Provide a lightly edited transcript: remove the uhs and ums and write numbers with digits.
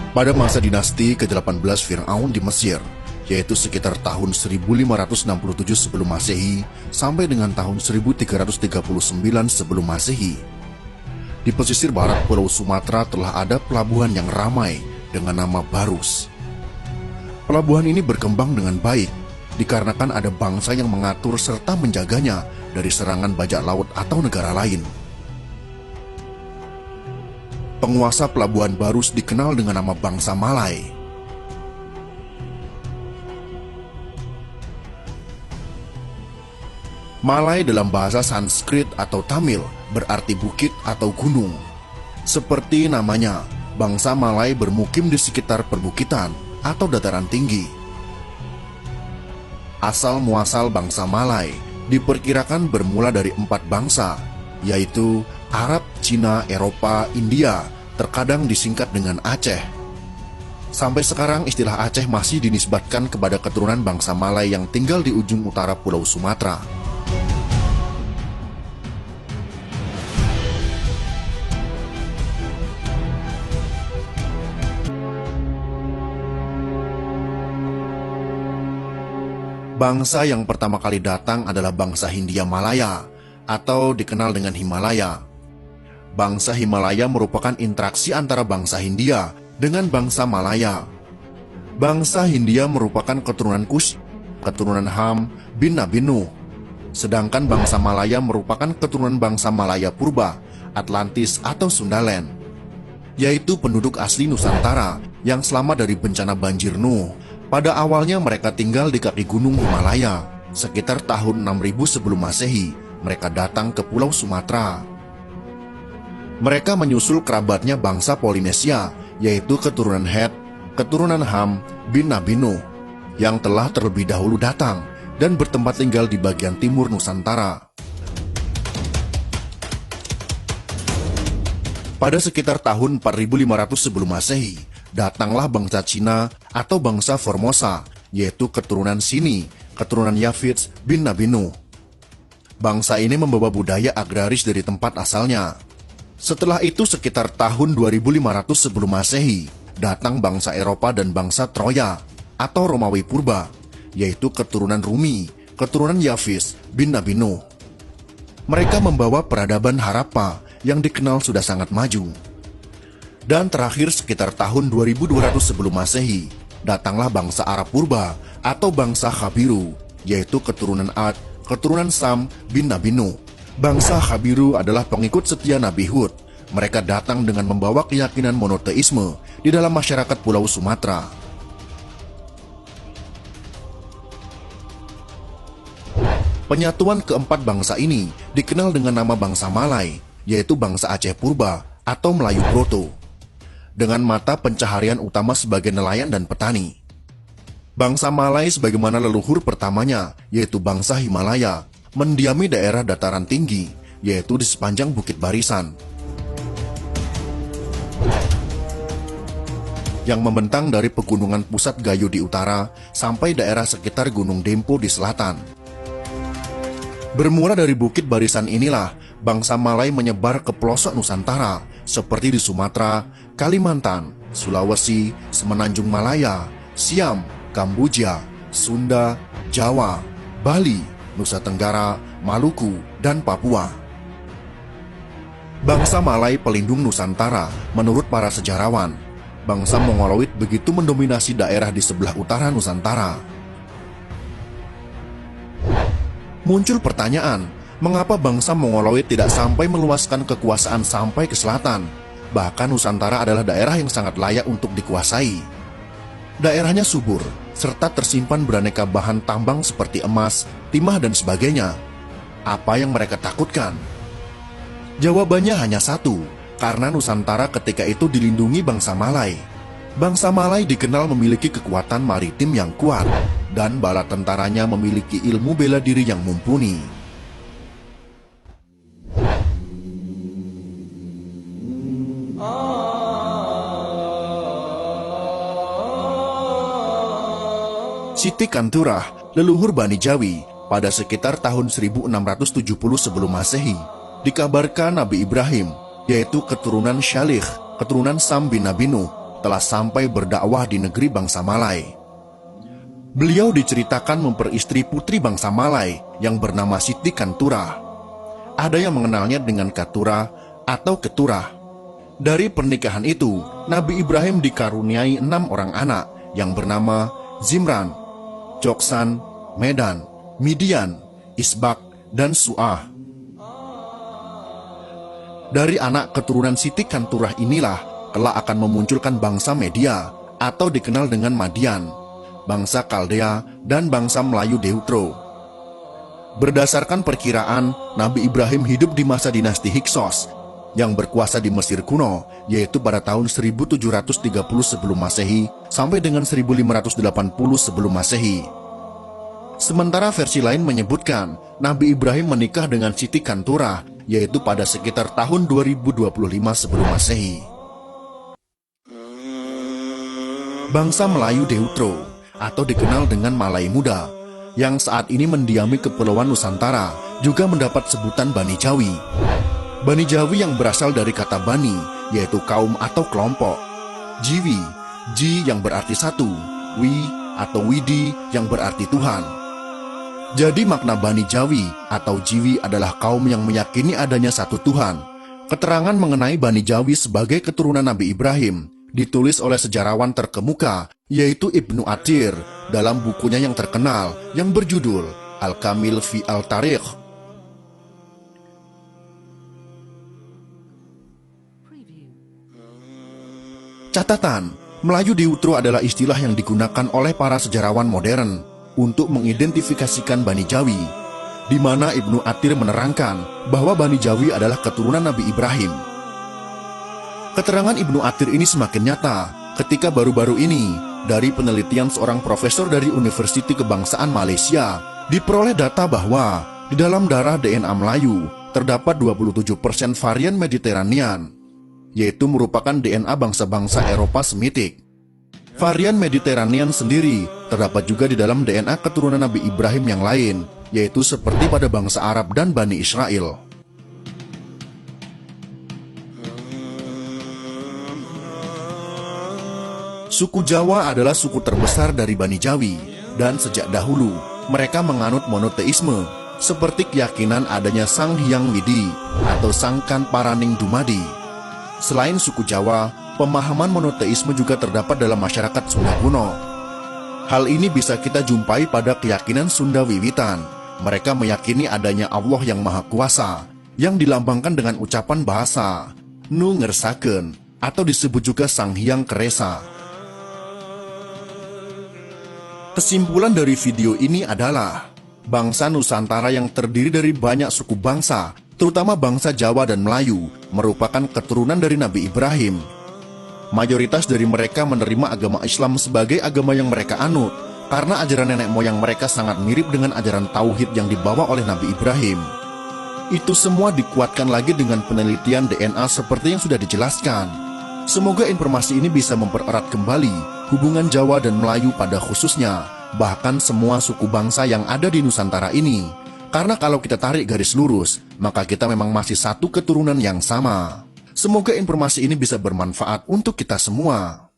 Pada masa dinasti ke-18 Fir'aun di Mesir, yaitu sekitar tahun 1567 sebelum Masehi sampai dengan tahun 1339 sebelum Masehi, di pesisir barat Pulau Sumatera telah ada pelabuhan yang ramai dengan nama Barus. Pelabuhan ini berkembang dengan baik dikarenakan ada bangsa yang mengatur serta menjaganya dari serangan bajak laut atau negara lain. Penguasa pelabuhan Barus dikenal dengan nama bangsa Malay. Malay dalam bahasa Sanskrit atau Tamil berarti bukit atau gunung. Seperti namanya, bangsa Malay bermukim di sekitar perbukitan atau dataran tinggi. Asal-muasal bangsa Malay diperkirakan bermula dari 4 bangsa, yaitu Arab, Cina, Eropa, India, terkadang disingkat dengan Aceh. Sampai sekarang istilah Aceh masih dinisbatkan kepada keturunan bangsa Malay yang tinggal di ujung utara Pulau Sumatera. Bangsa yang pertama kali datang adalah bangsa Hindia Malaya atau dikenal dengan Himalaya. Bangsa Himalaya merupakan interaksi antara bangsa Hindia dengan bangsa Malaya. Bangsa Hindia merupakan keturunan Kush, keturunan Ham bin Nabi Nuh. Sedangkan bangsa Malaya merupakan keturunan bangsa Malaya Purba, Atlantis atau Sundaland, yaitu penduduk asli Nusantara yang selamat dari bencana banjir Nuh. Pada awalnya mereka tinggal di kaki gunung Himalaya. Sekitar tahun 6000 sebelum Masehi, mereka datang ke Pulau Sumatera. Mereka menyusul kerabatnya bangsa Polinesia, yaitu keturunan Het, keturunan Ham bin Nabi Nuh, yang telah terlebih dahulu datang dan bertempat tinggal di bagian timur Nusantara. Pada sekitar tahun 4500 sebelum Masehi, datanglah bangsa Cina atau bangsa Formosa, yaitu keturunan Sini, keturunan Yafits bin Nabi Nuh. Bangsa ini membawa budaya agraris dari tempat asalnya. Setelah itu sekitar tahun 2500 sebelum Masehi, datang bangsa Eropa dan bangsa Troya atau Romawi Purba, yaitu keturunan Rumi, keturunan Yafis bin Nabi Nuh. Mereka membawa peradaban Harappa yang dikenal sudah sangat maju. Dan terakhir sekitar tahun 2200 sebelum Masehi, datanglah bangsa Arab Purba atau bangsa Khabiru, yaitu keturunan Ad, keturunan Sam bin Nabi Nuh. Bangsa Khabiru adalah pengikut setia Nabi Hud. Mereka datang dengan membawa keyakinan monoteisme di dalam masyarakat Pulau Sumatera. Penyatuan keempat bangsa ini dikenal dengan nama bangsa Malay, yaitu bangsa Aceh Purba atau Melayu Proto, dengan mata pencaharian utama sebagai nelayan dan petani. Bangsa Malay sebagaimana leluhur pertamanya, yaitu bangsa Himalaya, mendiami daerah dataran tinggi, yaitu di sepanjang Bukit Barisan, yang membentang dari pegunungan pusat Gayo di utara sampai daerah sekitar Gunung Dempo di selatan. Bermula dari Bukit Barisan inilah, bangsa Malay menyebar ke pelosok Nusantara, seperti di Sumatera, Kalimantan, Sulawesi, Semenanjung Malaya, Siam, Kamboja, Sunda, Jawa, Bali, Nusa Tenggara, Maluku, dan Papua. Bangsa Malay pelindung Nusantara. Menurut para sejarawan, bangsa Mongoloid begitu mendominasi daerah di sebelah utara Nusantara. Muncul pertanyaan, mengapa bangsa Mongoloid tidak sampai meluaskan kekuasaan sampai ke selatan? Bahkan Nusantara adalah daerah yang sangat layak untuk dikuasai. Daerahnya subur, serta tersimpan beraneka bahan tambang seperti emas, timah, dan sebagainya. Apa yang mereka takutkan? Jawabannya hanya satu, karena Nusantara ketika itu dilindungi bangsa Malay. Bangsa Malay dikenal memiliki kekuatan maritim yang kuat, dan bala tentaranya memiliki ilmu bela diri yang mumpuni. Siti Kanturah, leluhur Bani Jawi, pada sekitar tahun 1670 sebelum Masehi, dikabarkan Nabi Ibrahim, yaitu keturunan Syalih, keturunan Sam bin Nabi Nuh, telah sampai berdakwah di negeri bangsa Malay. Beliau diceritakan memperistri putri bangsa Malay yang bernama Siti Kanturah. Ada yang mengenalnya dengan Katurah atau Keturah. Dari pernikahan itu, Nabi Ibrahim dikaruniai 6 orang anak yang bernama Zimran, Joksan, Medan, Midian, Isbak, dan Su'ah. Dari anak keturunan Siti Kanturah inilah kelak akan memunculkan bangsa Media atau dikenal dengan Madian, bangsa Kaldea, dan bangsa Melayu Deutro. Berdasarkan perkiraan, Nabi Ibrahim hidup di masa dinasti Hyksos yang berkuasa di Mesir kuno, yaitu pada tahun 1730 sebelum Masehi sampai dengan 1580 sebelum Masehi. Sementara versi lain menyebutkan Nabi Ibrahim menikah dengan Siti Kanturah, yaitu pada sekitar tahun 2025 sebelum Masehi. Bangsa Melayu Deutro atau dikenal dengan Malay Muda yang saat ini mendiami Kepulauan Nusantara juga mendapat sebutan Bani Jawi. Bani Jawi yang berasal dari kata Bani, yaitu kaum atau kelompok. Jiwi, Ji yang berarti satu, Wi atau Widi yang berarti Tuhan. Jadi makna Bani Jawi atau Jiwi adalah kaum yang meyakini adanya satu Tuhan. Keterangan mengenai Bani Jawi sebagai keturunan Nabi Ibrahim ditulis oleh sejarawan terkemuka, yaitu Ibnu Athir, dalam bukunya yang terkenal yang berjudul Al-Kamil fi Al-Tarikh. Catatan, Melayu Deutro adalah istilah yang digunakan oleh para sejarawan modern untuk mengidentifikasikan Bani Jawi, di mana Ibnu Athir menerangkan bahwa Bani Jawi adalah keturunan Nabi Ibrahim. Keterangan Ibnu Athir ini semakin nyata ketika baru-baru ini dari penelitian seorang profesor dari Universiti Kebangsaan Malaysia diperoleh data bahwa di dalam darah DNA Melayu terdapat 27% varian Mediterranean, yaitu merupakan DNA bangsa-bangsa Eropa Semitik. Varian Mediterranean sendiri terdapat juga di dalam DNA keturunan Nabi Ibrahim yang lain, yaitu seperti pada bangsa Arab dan Bani Israel. Suku Jawa adalah suku terbesar dari Bani Jawi, dan sejak dahulu mereka menganut monoteisme, seperti keyakinan adanya Sang Hyang Widi atau Sangkan Paraning Dumadi. Selain suku Jawa, pemahaman monoteisme juga terdapat dalam masyarakat Sunda kuno. Hal ini bisa kita jumpai pada keyakinan Sunda Wiwitan. Mereka meyakini adanya Allah yang Maha Kuasa, yang dilambangkan dengan ucapan bahasa Nu Ngersaken, atau disebut juga Sang Hyang Keresa. Kesimpulan dari video ini adalah bangsa Nusantara yang terdiri dari banyak suku bangsa, terutama bangsa Jawa dan Melayu, merupakan keturunan dari Nabi Ibrahim. Mayoritas dari mereka menerima agama Islam sebagai agama yang mereka anut, karena ajaran nenek moyang mereka sangat mirip dengan ajaran Tauhid yang dibawa oleh Nabi Ibrahim. Itu semua dikuatkan lagi dengan penelitian DNA seperti yang sudah dijelaskan. Semoga informasi ini bisa mempererat kembali hubungan Jawa dan Melayu pada khususnya, bahkan semua suku bangsa yang ada di Nusantara ini. Karena kalau kita tarik garis lurus, maka kita memang masih satu keturunan yang sama. Semoga informasi ini bisa bermanfaat untuk kita semua.